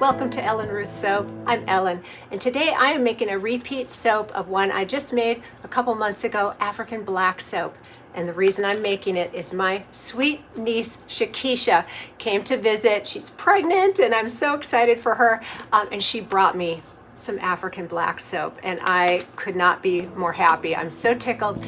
Welcome to Ellen Ruth Soap. I'm Ellen, and today I am making a repeat soap of one I just made a couple months ago, African black soap. And the reason I'm making it is my sweet niece, Shakisha, came to visit. She's pregnant, and I'm so excited for her. And she brought me some African black soap, and I could not be more happy. I'm so tickled.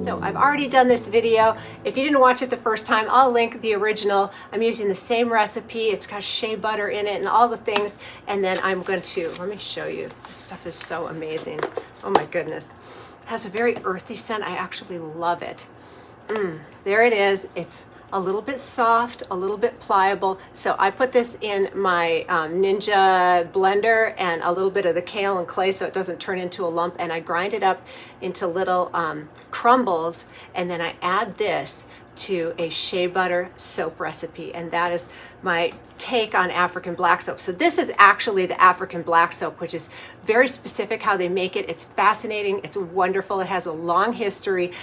So I've already done this video. If you didn't watch it the first time, I'll link the original. I'm using the same recipe. It's got shea butter in it and all the things. And then I'm going to, let me show you. This stuff is so amazing. Oh my goodness. It has a very earthy scent. I actually love it. There it is. It's a little bit soft, a little bit pliable. So I put this in my Ninja blender and a little bit of the kale and clay so it doesn't turn into a lump, and I grind it up into little crumbles, and then I add this to a shea butter soap recipe, and that is my take on African black soap. So this is actually the African black soap, which is very specific how they make it. It's fascinating, it's wonderful, it has a long history.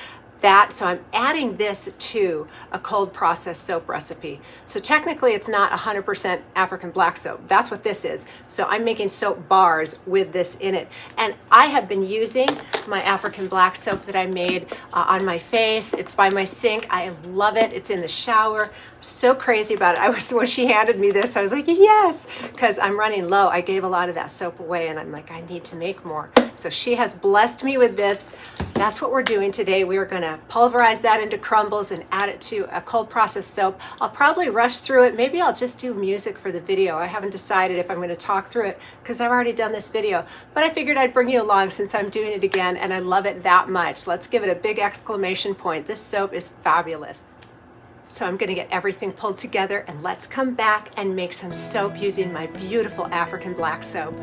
So I'm adding this to a cold processed soap recipe. So technically it's not 100% African black soap. That's what this is. So I'm making soap bars with this in it. And I have been using my African black soap that I made on my face. It's by my sink. I love it. It's in the shower. I'm so crazy about it. When she handed me this, I was like, yes, because I'm running low. I gave a lot of that soap away, and I'm like, I need to make more. So she has blessed me with this. That's what we're doing today. We are going to pulverize that into crumbles and add it to a cold processed soap. I'll probably rush through it. Maybe I'll just do music for the video. I haven't decided if I'm going to talk through it because I've already done this video. But I figured I'd bring you along since I'm doing it again, and I love it that much. Let's give it a big exclamation point. This soap is fabulous. So I'm going to get everything pulled together, and let's come back and make some soap using my beautiful African black soap.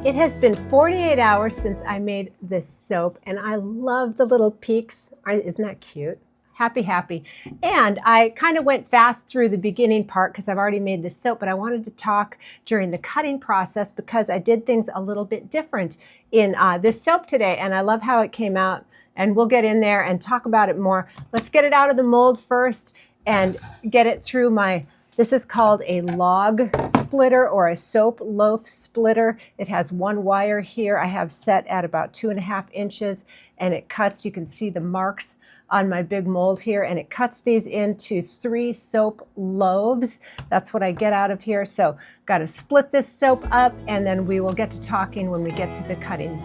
It has been 48 hours since I made this soap, and I love the little peaks. Isn't that cute? Happy, happy. And I kind of went fast through the beginning part because I've already made this soap, but I wanted to talk during the cutting process because I did things a little bit different in this soap today, and I love how it came out, and we'll get in there and talk about it more. Let's get it out of the mold first and get it through my This is called a log splitter or a soap loaf splitter. It has one wire here I have set at about 2.5 inches, and it cuts, you can see the marks on my big mold here, and it cuts these into 3 soap loaves. That's what I get out of here. So got to split this soap up, and then we will get to talking when we get to the cutting.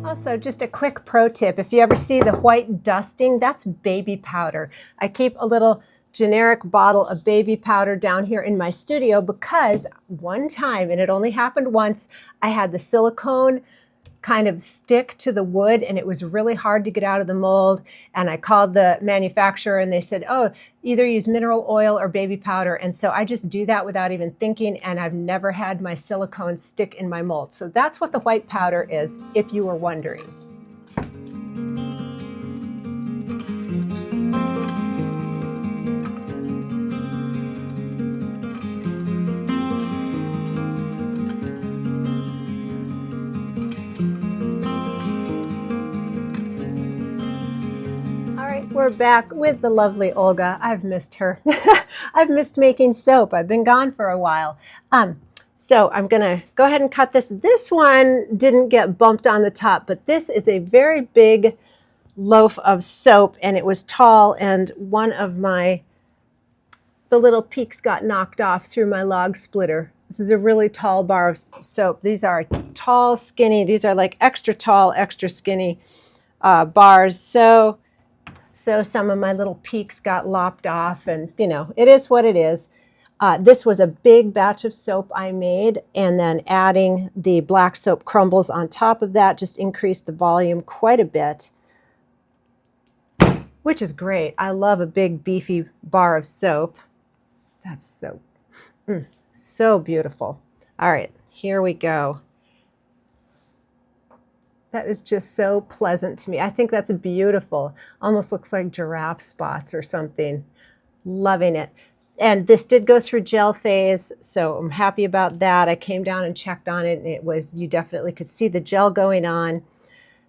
Also, just a quick pro tip, if you ever see the white dusting, that's baby powder. I keep a little generic bottle of baby powder down here in my studio because one time, and it only happened once, I had the silicone kind of stick to the wood and it was really hard to get out of the mold. And I called the manufacturer and they said, oh, either use mineral oil or baby powder. And so I just do that without even thinking, and I've never had my silicone stick in my mold. So that's what the white powder is, if you were wondering. We're back with the lovely Olga. I've missed her. I've missed making soap. I've been gone for a while. So I'm gonna go ahead and cut this. This one didn't get bumped on the top, but this is a very big loaf of soap, and it was tall, and one of the little peaks got knocked off through my log splitter. This is a really tall bar of soap. These are tall, skinny. These are like extra tall, extra skinny bars. So some of my little peaks got lopped off, and you know, it is what it is. This was a big batch of soap I made, and then adding the black soap crumbles on top of that just increased the volume quite a bit, which is great. I love a big beefy bar of soap. That's so beautiful. All right, here we go. That is just so pleasant to me. I think that's beautiful. Almost looks like giraffe spots or something. Loving it. And this did go through gel phase, so I'm happy about that. I came down and checked on it, and it was, you definitely could see the gel going on.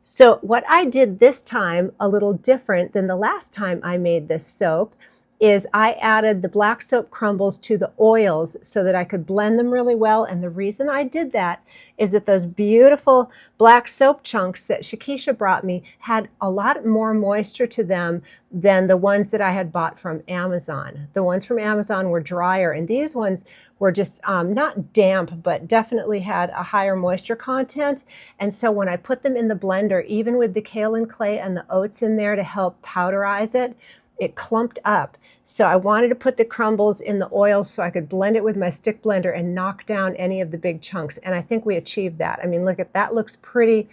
So what I did this time, a little different than the last time I made this soap, is I added the black soap crumbles to the oils so that I could blend them really well. And the reason I did that is that those beautiful black soap chunks that Shakisha brought me had a lot more moisture to them than the ones that I had bought from Amazon. The ones from Amazon were drier, and these ones were just not damp, but definitely had a higher moisture content. And so when I put them in the blender, even with the kaolin clay and the oats in there to help powderize it, it clumped up. So I wanted to put the crumbles in the oil so I could blend it with my stick blender and knock down any of the big chunks. And I think we achieved that. I mean, look at that, looks pretty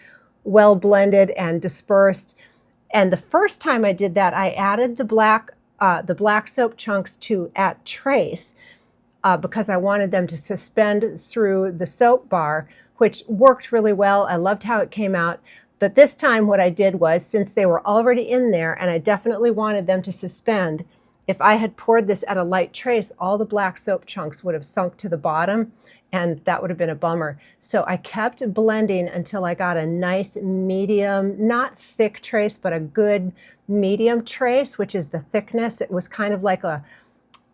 well blended and dispersed. And the first time I did that, I added the black soap chunks at trace because I wanted them to suspend through the soap bar, which worked really well. I loved how it came out. But this time what I did was, since they were already in there and I definitely wanted them to suspend, if I had poured this at a light trace, all the black soap chunks would have sunk to the bottom, and that would have been a bummer. So I kept blending until I got a nice medium, not thick trace, but a good medium trace, which is the thickness. It was kind of like a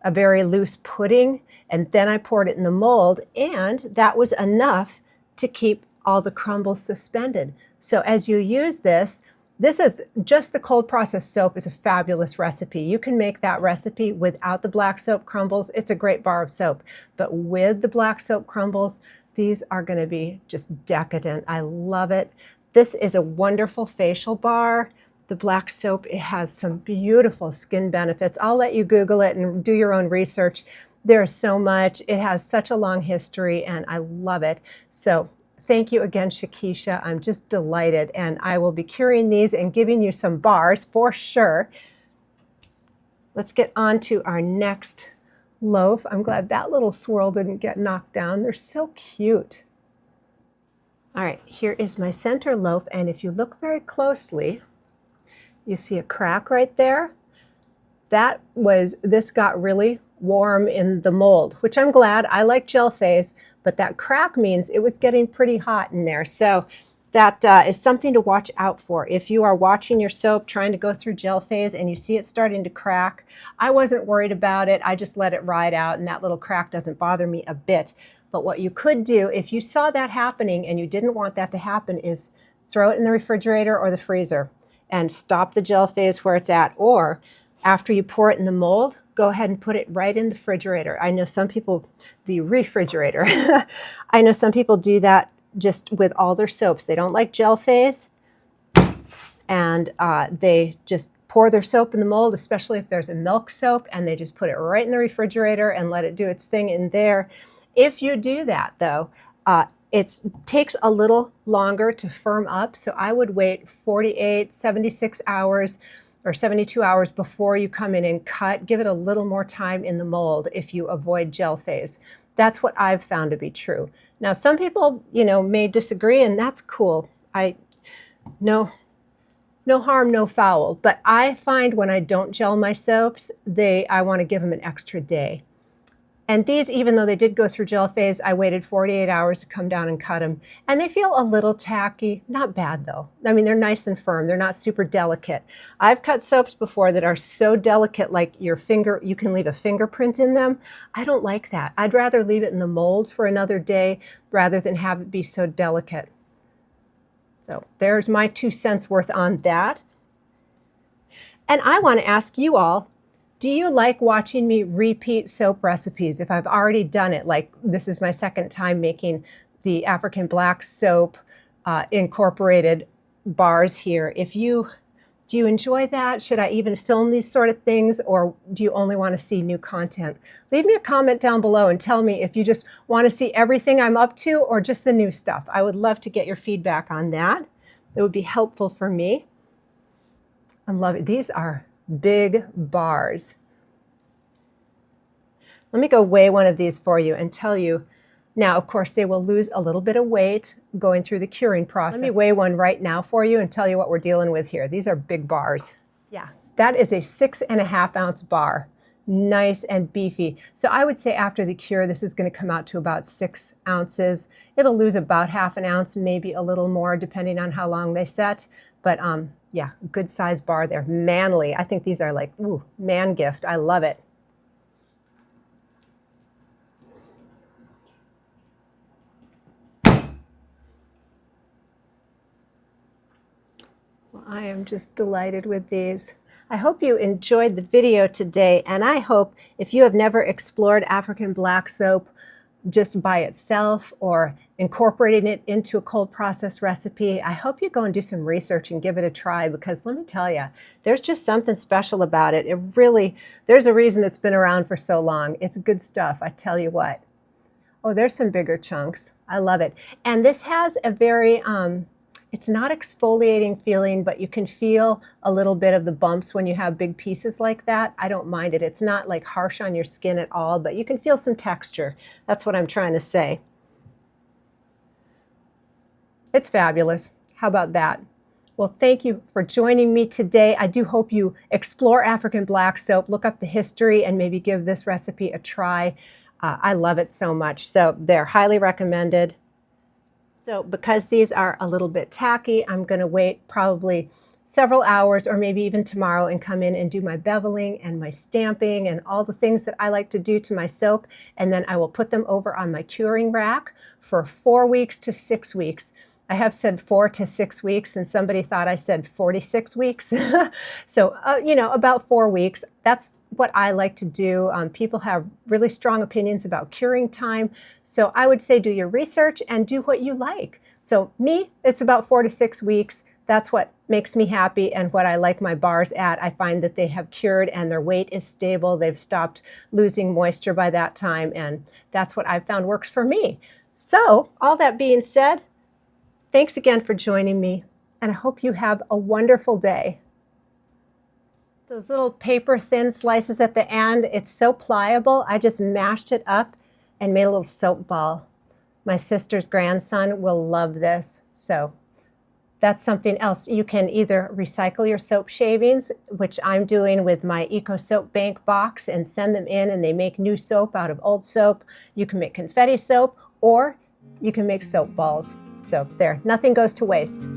very loose pudding, and then I poured it in the mold, and that was enough to keep all the crumbles suspended. So as you use this is just the cold processed soap is a fabulous recipe. You can make that recipe without the black soap crumbles. It's a great bar of soap. But with the black soap crumbles, these are going to be just decadent. I love it. This is a wonderful facial bar. The black soap, it has some beautiful skin benefits. I'll let you Google it and do your own research. There's so much. It has such a long history, and I love it. So thank you again, Shakisha. I'm just delighted, and I will be curing these and giving you some bars for sure. Let's get on to our next loaf. I'm glad that little swirl didn't get knocked down. They're so cute. All right, here is my center loaf, and if you look very closely, you see a crack right there. This got really warm in the mold, which I'm glad. I like gel phase, but that crack means it was getting pretty hot in there. So that is something to watch out for. If you are watching your soap trying to go through gel phase and you see it starting to crack, I wasn't worried about it. I just let it ride out, and that little crack doesn't bother me a bit. But what you could do if you saw that happening and you didn't want that to happen is throw it in the refrigerator or the freezer and stop the gel phase where it's at. Or after you pour it in the mold, go ahead and put it right in the refrigerator. I know some people, the refrigerator, I know some people do that just with all their soaps. They don't like gel phase, and they just pour their soap in the mold, especially if there's a milk soap, and they just put it right in the refrigerator and let it do its thing in there. If you do that, though, it takes a little longer to firm up, so I would wait 48, 76 hours or 72 hours before you come in and cut. Give it a little more time in the mold if you avoid gel phase. That's what I've found to be true. Now, some people, may disagree, and that's cool. No harm, no foul. But I find when I don't gel my soaps, I want to give them an extra day. And these, even though they did go through gel phase, I waited 48 hours to come down and cut them. And they feel a little tacky. Not bad, though. I mean, they're nice and firm. They're not super delicate. I've cut soaps before that are so delicate, like your finger, you can leave a fingerprint in them. I don't like that. I'd rather leave it in the mold for another day rather than have it be so delicate. So there's my 2 cents worth on that. And I want to ask you all, do you like watching me repeat soap recipes if I've already done it? Like, this is my second time making the African black soap incorporated bars here. Do you enjoy that? Should I even film these sort of things, or do you only want to see new content? Leave me a comment down below and tell me if you just want to see everything I'm up to or just the new stuff. I would love to get your feedback on that. It would be helpful for me. I'm loving these. Are big bars. Let me go weigh one of these for you and tell you. Now, of course, they will lose a little bit of weight going through the curing process. Let me weigh one right now for you and tell you what we're dealing with here. These are big bars. Yeah, that is a 6.5 ounce bar. Nice and beefy. So I would say after the cure, this is going to come out to about 6 ounces. It'll lose about half an ounce, maybe a little more, depending on how long they set. But yeah, good size bar there. Manly. I think these are like, ooh, man gift. I love it. Well, I am just delighted with these. I hope you enjoyed the video today, and I hope if you have never explored African black soap just by itself or incorporating it into a cold process recipe, I hope you go and do some research and give it a try, because let me tell you, there's just something special about it. There's a reason it's been around for so long. It's good stuff, I tell you what. Oh, there's some bigger chunks. I love it. And this has a very, it's not exfoliating feeling, but you can feel a little bit of the bumps when you have big pieces like that. I don't mind it. It's not like harsh on your skin at all, but you can feel some texture. That's what I'm trying to say. It's fabulous. How about that? Well, thank you for joining me today. I do hope you explore African black soap, look up the history, and maybe give this recipe a try. I love it so much. So they're highly recommended. So because these are a little bit tacky, I'm going to wait probably several hours or maybe even tomorrow and come in and do my beveling and my stamping and all the things that I like to do to my soap. And then I will put them over on my curing rack for 4 weeks to 6 weeks. I have said 4 to 6 weeks, and somebody thought I said 46 weeks. So, about 4 weeks. That's what I like to do. People have really strong opinions about curing time. So I would say do your research and do what you like. So me, it's about 4 to 6 weeks. That's what makes me happy and what I like my bars at. I find that they have cured and their weight is stable. They've stopped losing moisture by that time. And that's what I've found works for me. So all that being said, thanks again for joining me, and I hope you have a wonderful day. Those little paper thin slices at the end, it's so pliable. I just mashed it up and made a little soap ball. My sister's grandson will love this. So that's something else. You can either recycle your soap shavings, which I'm doing with my Eco Soap Bank box, and send them in and they make new soap out of old soap. You can make confetti soap, or you can make soap balls. So there, nothing goes to waste.